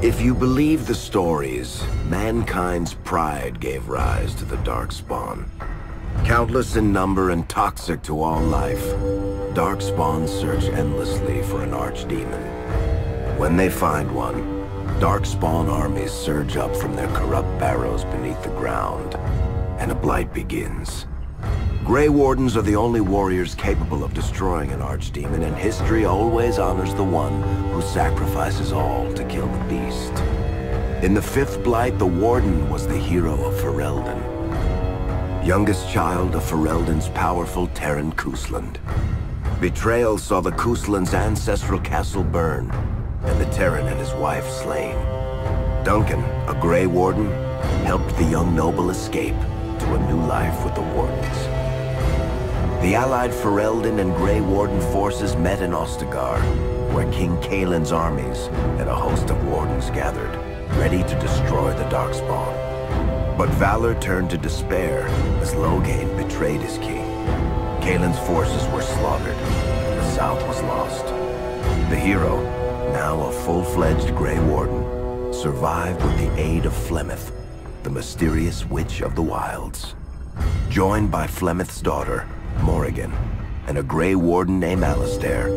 If you believe the stories, mankind's pride gave rise to the Darkspawn. Countless in number and toxic to all life, Darkspawns search endlessly for an archdemon. When they find one, Darkspawn armies surge up from their corrupt barrows beneath the ground, and a blight begins. Grey Wardens are the only warriors capable of destroying an archdemon, and history always honors the one who sacrifices all to kill the beast. In the fifth blight, the Warden was the hero of Ferelden. Youngest child of Ferelden's powerful Terran Kusland. Betrayal saw the Kusland's ancestral castle burn, and the Terran and his wife slain. Duncan, a Grey Warden, helped the young noble escape to a new life with the Wardens. The allied Ferelden and Grey Warden forces met in Ostagar, where King Kaelin's armies and a host of Wardens gathered, ready to destroy the Darkspawn. But valor turned to despair as Loghain betrayed his king. Kaelin's forces were slaughtered, and the South was lost. The hero, now a full-fledged Grey Warden, survived with the aid of Flemeth, the mysterious witch of the wilds. Joined by Flemeth's daughter, Morrigan, and a Grey Warden named Alistair,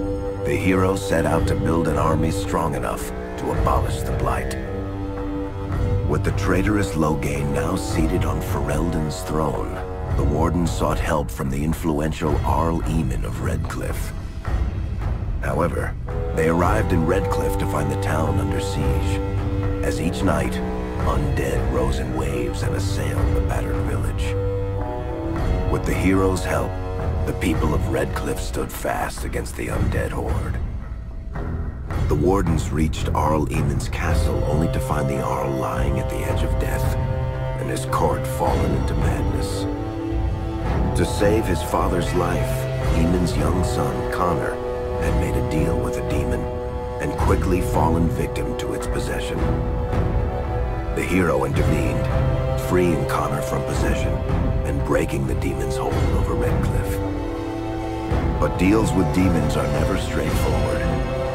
the hero set out to build an army strong enough to abolish the Blight. With the traitorous Loghain now seated on Ferelden's throne, the Warden sought help from the influential Arl Eamon of Redcliffe. However, they arrived in Redcliffe to find the town under siege. As each night, undead rose in waves and assailed the battered village. With the hero's help, the people of Redcliffe stood fast against the undead horde. The Wardens reached Arl Eamon's castle only to find the Arl lying at the edge of death, and his court fallen into madness. To save his father's life, Eamon's young son, Connor, had made a deal with a demon, and quickly fallen victim to its possession. The hero intervened, freeing Connor from possession, and breaking the demon's hold over Redcliffe. But deals with demons are never straightforward.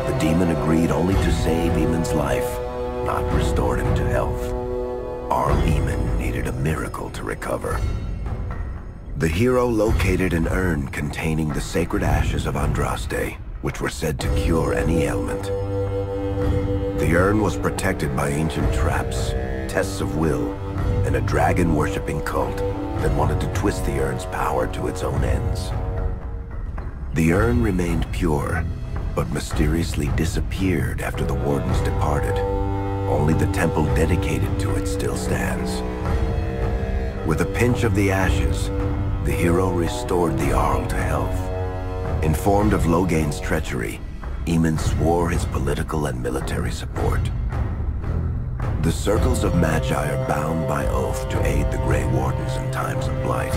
The demon agreed only to save Eamon's life, not restore him to health. Arl Eamon needed a miracle to recover. The hero located an urn containing the sacred ashes of Andraste, which were said to cure any ailment. The urn was protected by ancient traps, tests of will, and a dragon-worshipping cult that wanted to twist the urn's power to its own ends. The urn remained pure, but mysteriously disappeared after the Wardens departed. Only the temple dedicated to it still stands. With a pinch of the ashes, the hero restored the Arl to health. Informed of Loghain's treachery, Eamon swore his political and military support. The circles of Magi are bound by oath to aid the Grey Wardens in times of blight.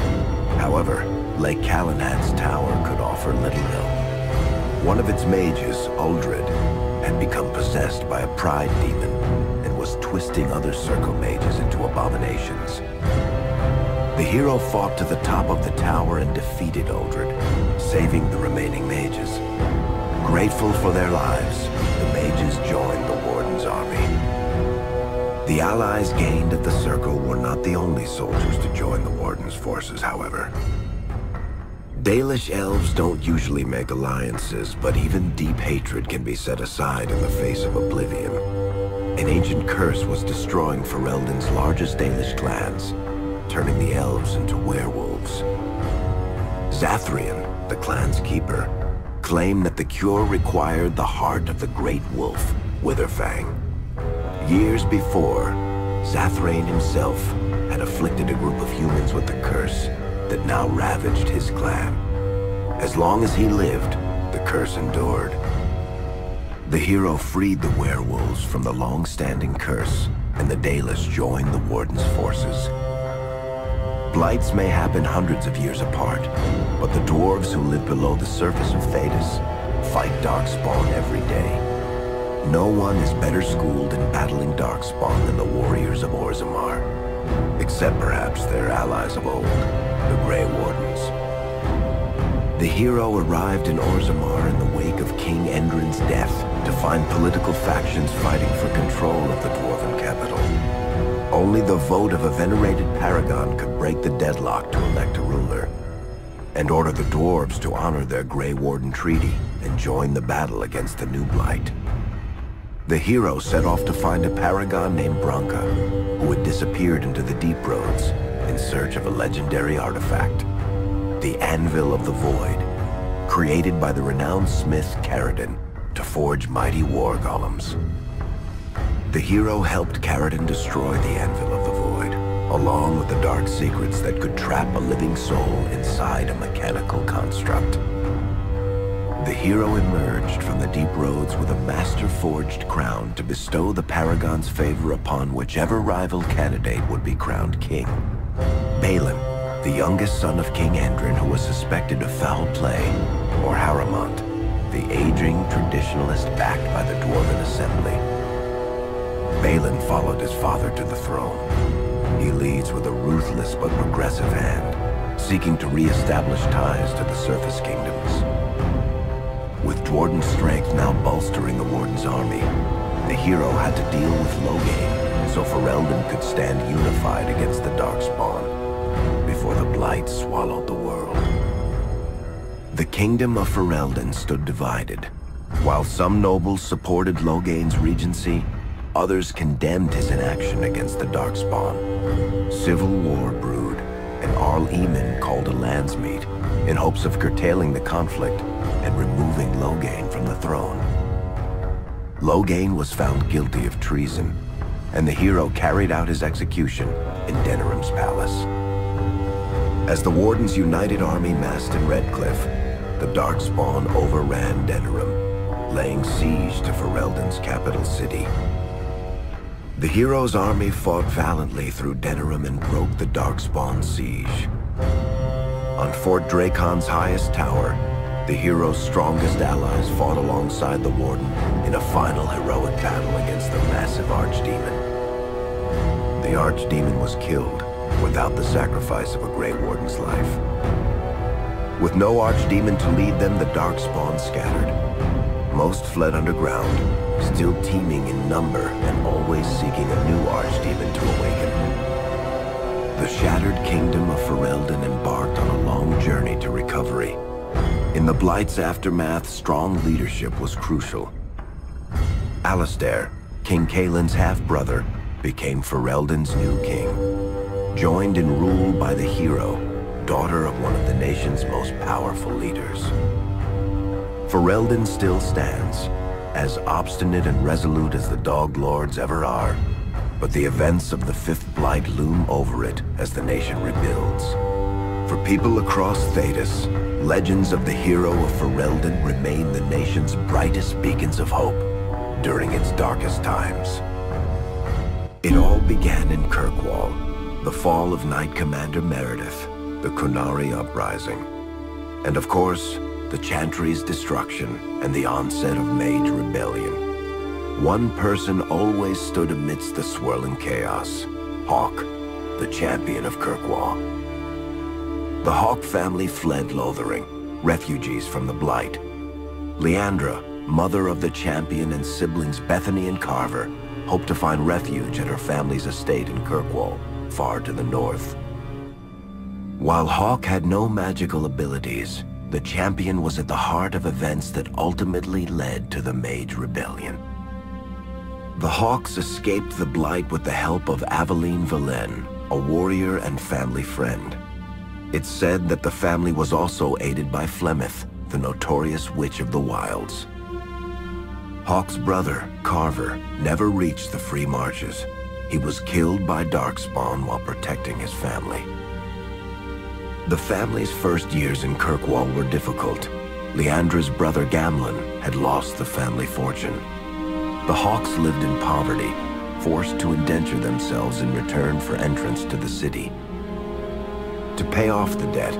However, Lake Calenhad's tower could offer little help. One of its mages, Uldred, had become possessed by a pride demon and was twisting other circle mages into abominations. The hero fought to the top of the tower and defeated Uldred, saving the remaining mages. Grateful for their lives, the mages joined the Warden's army. The allies gained at the Circle were not the only soldiers to join the Warden's forces, however. Dalish elves don't usually make alliances, but even deep hatred can be set aside in the face of oblivion. An ancient curse was destroying Ferelden's largest Dalish clans, turning the elves into werewolves. Zathrian, the clan's keeper, claimed that the cure required the heart of the great wolf, Witherfang. Years before, Zathrian himself had afflicted a group of humans with the curse that now ravaged his clan. As long as he lived, the curse endured. The hero freed the werewolves from the long-standing curse, and the Dalish joined the Warden's forces. Blights may happen hundreds of years apart, but the dwarves who live below the surface of Thedas fight Darkspawn every day. No one is better schooled in battling Darkspawn than the warriors of Orzammar, except perhaps their allies of old, the Grey Wardens. The hero arrived in Orzammar in the wake of King Endrin's death to find political factions fighting for control control of the dwarven capital. Only the vote of a venerated paragon could break the deadlock to elect a ruler, and order the dwarves to honor their Grey Warden treaty and join the battle against the new blight. The hero set off to find a paragon named Branka, who had disappeared into the deep roads in search of a legendary artifact, the Anvil of the Void, created by the renowned smith Caridin to forge mighty war golems. The hero helped Caridin destroy the Anvil of the Void, along with the dark secrets that could trap a living soul inside a mechanical construct. The hero emerged from the deep roads with a master-forged crown to bestow the Paragon's favor upon whichever rival candidate would be crowned king. Balin, the youngest son of King Endrin who was suspected of foul play, or Haramont, the aging traditionalist backed by the Dwarven Assembly. Balin followed his father to the throne. He leads with a ruthless but progressive hand, seeking to re-establish ties to the surface kingdoms. With Dwarden's strength now bolstering the Warden's army, the hero had to deal with Loghain so Ferelden could stand unified against the Darkspawn before the Blight swallowed the world. The kingdom of Ferelden stood divided. While some nobles supported Loghain's regency, others condemned his inaction against the Darkspawn. Civil war brewed, and Arl Eamon called a landsmeet in hopes of curtailing the conflict and removing Loghain from the throne. Loghain was found guilty of treason, and the hero carried out his execution in Denerim's palace. As the Warden's united army massed in Redcliffe, the Darkspawn overran Denerim, laying siege to Ferelden's capital city. The hero's army fought valiantly through Denerim and broke the Darkspawn's siege. On Fort Dracon's highest tower, the hero's strongest allies fought alongside the Warden in a final heroic battle against the massive Archdemon. The Archdemon was killed without the sacrifice of a Grey Warden's life. With no Archdemon to lead them, the Darkspawn scattered. Most fled underground, still teeming in number and always seeking a new Archdemon to awaken. The shattered kingdom of Ferelden embarked on a long journey to recovery. In the Blight's aftermath, strong leadership was crucial. Alistair, King Caelin's half-brother, became Ferelden's new king, joined in rule by the hero, daughter of one of the nation's most powerful leaders. Ferelden still stands, as obstinate and resolute as the Dog Lords ever are, but the events of the Fifth Blight loom over it as the nation rebuilds. For people across Thedas, legends of the hero of Ferelden remain the nation's brightest beacons of hope during its darkest times. It all began in Kirkwall, the fall of Knight Commander Meredith, the Kunari Uprising, and of course, the Chantry's destruction and the onset of Mage Rebellion. One person always stood amidst the swirling chaos: Hawk, the champion of Kirkwall. The Hawk family fled Lothering, refugees from the Blight. Leandra, mother of the champion, and siblings Bethany and Carver hoped to find refuge at her family's estate in Kirkwall, far to the north. While Hawk had no magical abilities, the champion was at the heart of events that ultimately led to the Mage Rebellion. The Hawks escaped the Blight with the help of Aveline Valen, a warrior and family friend. It's said that the family was also aided by Flemeth, the notorious witch of the wilds. Hawk's brother, Carver, never reached the free marches. He was killed by Darkspawn while protecting his family. The family's first years in Kirkwall were difficult. Leandra's brother Gamlin had lost the family fortune. The Hawks lived in poverty, forced to indenture themselves in return for entrance to the city. To pay off the debt,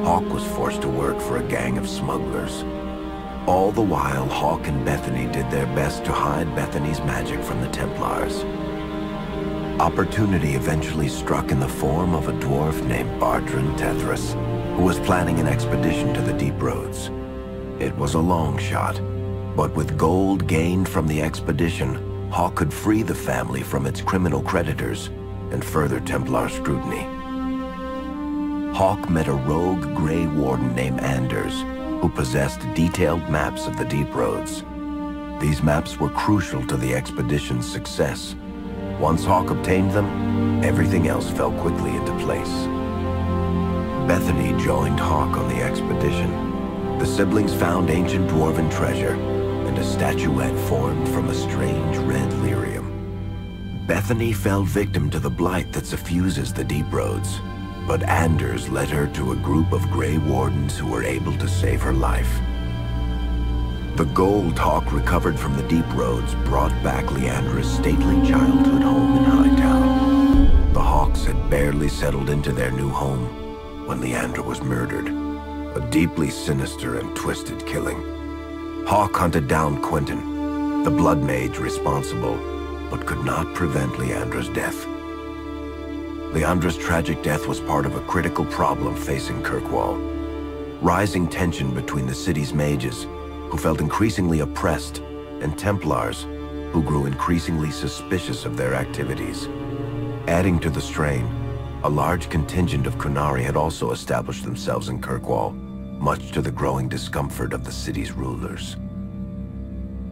Hawk was forced to work for a gang of smugglers. All the while, Hawk and Bethany did their best to hide Bethany's magic from the Templars. Opportunity eventually struck in the form of a dwarf named Bardrin Tethras, who was planning an expedition to the Deep Roads. It was a long shot, but with gold gained from the expedition, Hawk could free the family from its criminal creditors and further Templar scrutiny. Hawk met a rogue Grey Warden named Anders, who possessed detailed maps of the deep roads. These maps were crucial to the expedition's success. Once Hawk obtained them, everything else fell quickly into place. Bethany joined Hawk on the expedition. The siblings found ancient dwarven treasure and a statuette formed from a strange red lyrium. Bethany fell victim to the blight that suffuses the deep roads, but Anders led her to a group of Grey Wardens who were able to save her life. The gold Hawk recovered from the deep roads brought back Leandra's stately childhood home in Hightown. The Hawks had barely settled into their new home when Leandra was murdered, a deeply sinister and twisted killing. Hawk hunted down Quentin, the blood mage responsible, but could not prevent Leandra's death. Leandra's tragic death was part of a critical problem facing Kirkwall. Rising tension between the city's mages, who felt increasingly oppressed, and Templars, who grew increasingly suspicious of their activities. Adding to the strain, a large contingent of Qunari had also established themselves in Kirkwall, much to the growing discomfort of the city's rulers.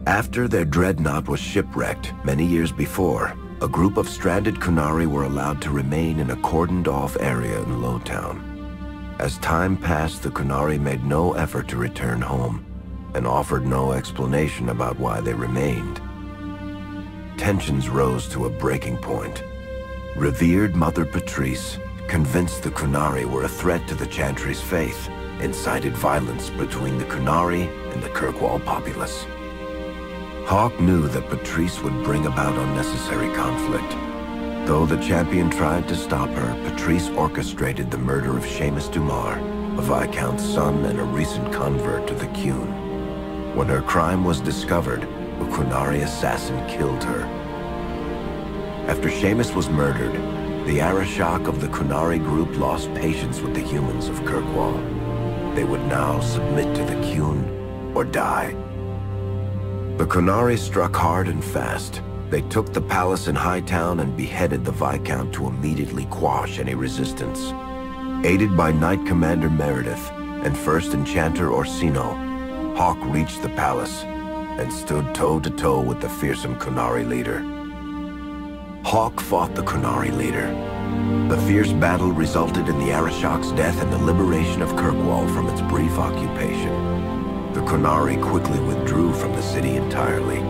After their dreadnought was shipwrecked many years before, a group of stranded Qunari were allowed to remain in a cordoned-off area in Lowtown. As time passed, the Qunari made no effort to return home, and offered no explanation about why they remained. Tensions rose to a breaking point. Revered Mother Patrice, convinced the Qunari were a threat to the Chantry's faith, incited violence between the Qunari and the Kirkwall populace. Hawk knew that Patrice would bring about unnecessary conflict. Though the champion tried to stop her, Patrice orchestrated the murder of Seamus Dumar, a Viscount's son and a recent convert to the Qun. When her crime was discovered, a Qunari assassin killed her. After Seamus was murdered, the Arashok of the Qunari group lost patience with the humans of Kirkwall. They would now submit to the Qun or die. The Qunari struck hard and fast. They took the palace in Hightown and beheaded the Viscount to immediately quash any resistance. Aided by Knight Commander Meredith and First Enchanter Orsino, Hawk reached the palace and stood toe-to-toe with the fearsome Qunari leader. Hawk fought the Qunari leader. The fierce battle resulted in the Arashok's death and the liberation of Kirkwall from its brief occupation. The Qunari quickly withdrew from the city entirely.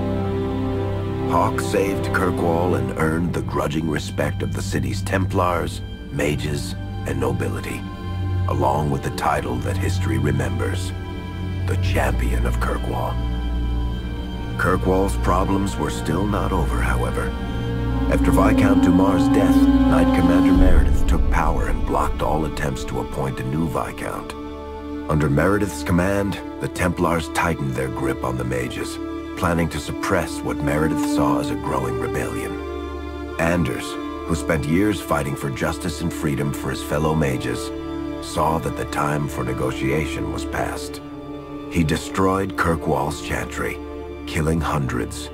Hawk saved Kirkwall and earned the grudging respect of the city's Templars, mages, and nobility, along with the title that history remembers, the Champion of Kirkwall. Kirkwall's problems were still not over, however. After Viscount Dumar's death, Knight Commander Meredith took power and blocked all attempts to appoint a new Viscount. Under Meredith's command, the Templars tightened their grip on the mages, planning to suppress what Meredith saw as a growing rebellion. Anders, who spent years fighting for justice and freedom for his fellow mages, saw that the time for negotiation was past. He destroyed Kirkwall's chantry, killing hundreds,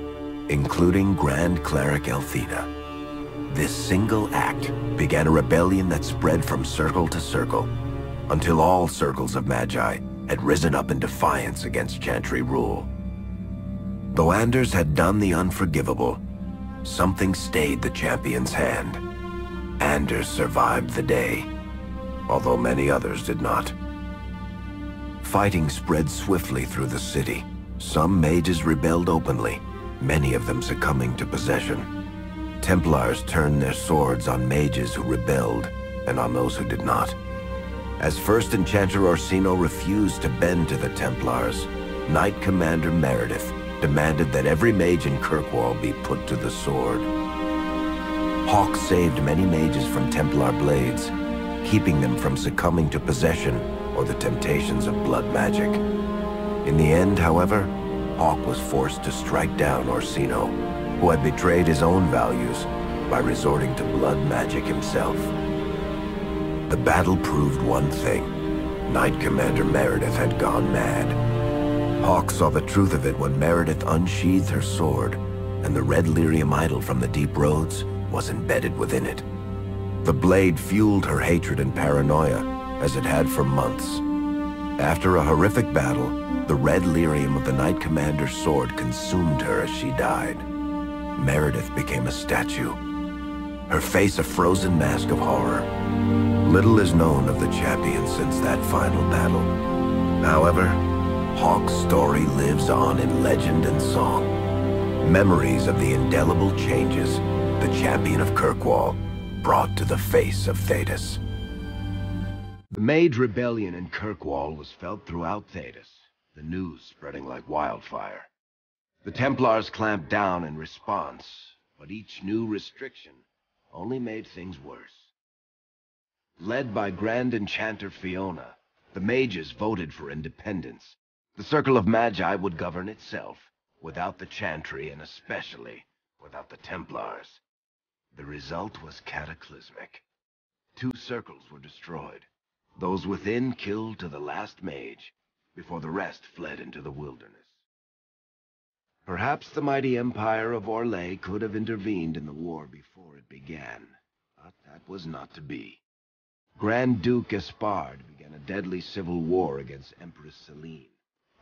including Grand Cleric Elthida. This single act began a rebellion that spread from circle to circle, until all circles of Magi had risen up in defiance against chantry rule. Though Anders had done the unforgivable, something stayed the champion's hand. Anders survived the day, although many others did not. Fighting spread swiftly through the city. Some mages rebelled openly, many of them succumbing to possession. Templars turned their swords on mages who rebelled and on those who did not. As First Enchanter Orsino refused to bend to the Templars, Knight Commander Meredith demanded that every mage in Kirkwall be put to the sword. Hawk saved many mages from Templar blades, keeping them from succumbing to possession or the temptations of blood magic. In the end, however, Hawk was forced to strike down Orsino, who had betrayed his own values by resorting to blood magic himself. The battle proved one thing. Knight Commander Meredith had gone mad. Hawk saw the truth of it when Meredith unsheathed her sword and the red lyrium idol from the deep roads was embedded within it. The blade fueled her hatred and paranoia, as it had for months. After a horrific battle, the red lyrium of the Knight Commander's sword consumed her as she died. Meredith became a statue, her face a frozen mask of horror. Little is known of the champion since that final battle. However, Hawke's story lives on in legend and song. Memories of the indelible changes the champion of Kirkwall brought to the face of Thedas. The Mage Rebellion in Kirkwall was felt throughout Thedas, the news spreading like wildfire. The Templars clamped down in response, but each new restriction only made things worse. Led by Grand Enchanter Fiona, the mages voted for independence. The Circle of Magi would govern itself, without the Chantry and especially without the Templars. The result was cataclysmic. 2 circles were destroyed. Those within killed to the last mage, before the rest fled into the wilderness. Perhaps the mighty empire of Orlais could have intervened in the war before it began, but that was not to be. Grand Duke Espard began a deadly civil war against Empress Celine,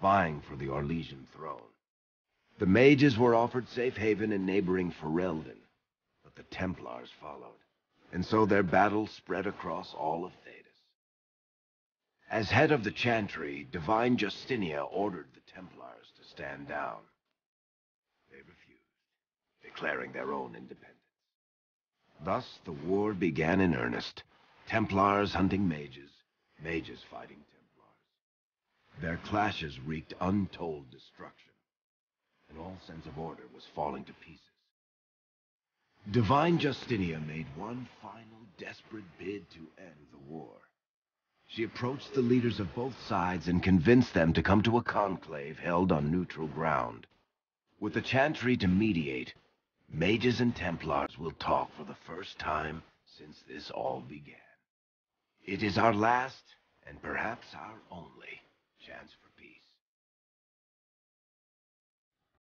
vying for the Orlesian throne. The mages were offered safe haven in neighboring Ferelden, but the Templars followed, and so their battle spread across all of Thedas. As head of the Chantry, Divine Justinia ordered the Templars to stand down. They refused, declaring their own independence. Thus the war began in earnest, Templars hunting mages, mages fighting Templars. Their clashes wreaked untold destruction, and all sense of order was falling to pieces. Divine Justinia made one final desperate bid to end the war. She approached the leaders of both sides and convinced them to come to a conclave held on neutral ground. With the Chantry to mediate, mages and Templars will talk for the first time since this all began. It is our last, and perhaps our only, chance for